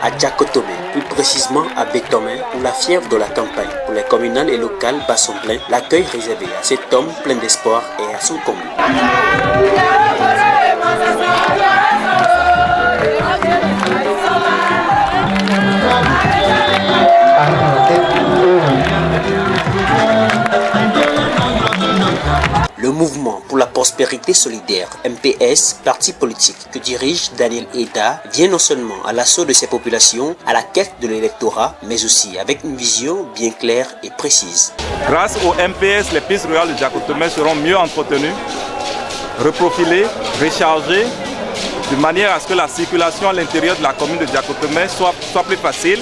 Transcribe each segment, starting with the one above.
à Diakotomé, plus précisément à Bétomé, où la fièvre de la campagne pour les communales et locales bat son plein, l'accueil réservé à cet homme plein d'espoir est à son comble. Le mouvement pour la prospérité solidaire, MPS, parti politique que dirige Daniel Eda, vient non seulement à l'assaut de ces populations, à la quête de l'électorat, mais aussi avec une vision bien claire et précise. Grâce au MPS, les pistes rurales de Diakotomé seront mieux entretenues, reprofilées, rechargées, de manière à ce que la circulation à l'intérieur de la commune de Diakotomé soit plus facile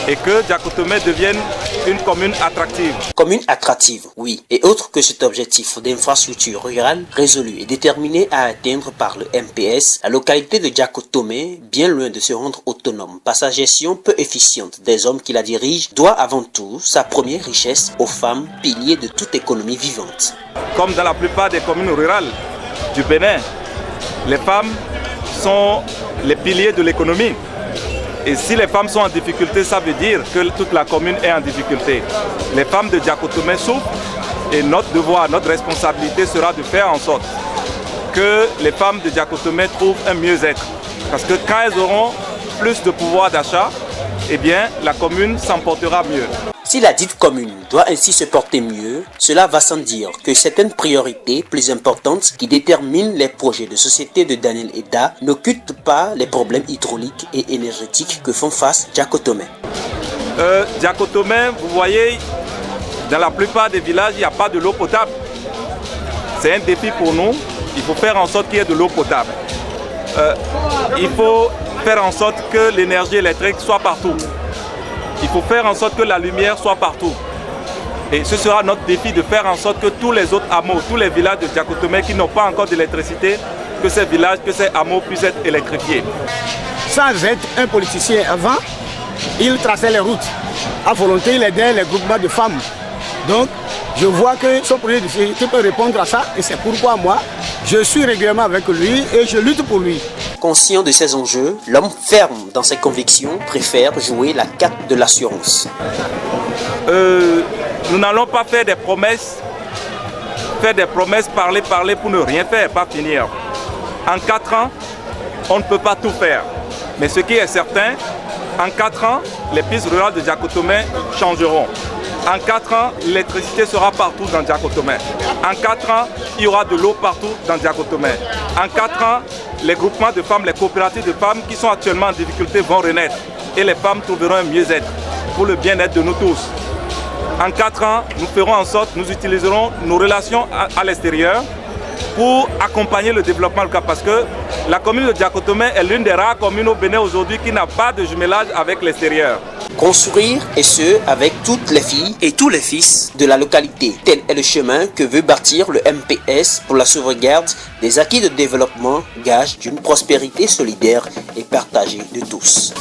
et que Diakotomé devienne une commune attractive. Commune attractive, oui. Et autre que cet objectif d'infrastructure rurale résolu et déterminé à atteindre par le MPS, la localité de Diakotomé, bien loin de se rendre autonome par sa gestion peu efficiente des hommes qui la dirigent, doit avant tout sa première richesse aux femmes, piliers de toute économie vivante. Comme dans la plupart des communes rurales du Bénin, les femmes sont les piliers de l'économie. Et si les femmes sont en difficulté, ça veut dire que toute la commune est en difficulté. Les femmes de Diakotomé souffrent et notre devoir, notre responsabilité sera de faire en sorte que les femmes de Diakotomé trouvent un mieux-être. Parce que quand elles auront plus de pouvoir d'achat, eh bien la commune s'en portera mieux. Si la dite commune doit ainsi se porter mieux, cela va sans dire que certaines priorités plus importantes qui déterminent les projets de société de Daniel Eda n'occultent pas les problèmes hydrauliques et énergétiques que font face Diakotomé. Diakotomé, vous voyez, dans la plupart des villages, il n'y a pas de l'eau potable. C'est un défi pour nous. Il faut faire en sorte qu'il y ait de l'eau potable. Il faut faire en sorte que l'énergie électrique soit partout. Il faut faire en sorte que la lumière soit partout. Et ce sera notre défi de faire en sorte que tous les autres hameaux, tous les villages de Diakotomé qui n'ont pas encore d'électricité, que ces villages, que ces hameaux puissent être électrifiés. Sans être un politicien avant, il traçait les routes. À volonté, il aidait les groupements de femmes. Donc, je vois que son projet de société peut répondre à ça et c'est pourquoi moi, je suis régulièrement avec lui et je lutte pour lui. Conscient de ses enjeux, l'homme ferme dans ses convictions préfère jouer la carte de l'assurance. Nous n'allons pas faire des promesses, parler pour ne rien faire, pas finir. En 4 ans, on ne peut pas tout faire. Mais ce qui est certain, en 4 ans, les pistes rurales de Diakotomé changeront. En 4 ans, l'électricité sera partout dans Diakotomé. En 4 ans, il y aura de l'eau partout dans Diakotomé. En 4 ans, les groupements de femmes, les coopératives de femmes qui sont actuellement en difficulté vont renaître. Et les femmes trouveront un mieux-être pour le bien-être de nous tous. En 4 ans, nous ferons en sorte, nous utiliserons nos relations à l'extérieur pour accompagner le développement local. Parce que la commune de Diakotomé est l'une des rares communes au Bénin aujourd'hui qui n'a pas de jumelage avec l'extérieur. Construire, et ce, avec toutes les filles et tous les fils de la localité. Tel est le chemin que veut bâtir le MPS pour la sauvegarde des acquis de développement, gage d'une prospérité solidaire et partagée de tous.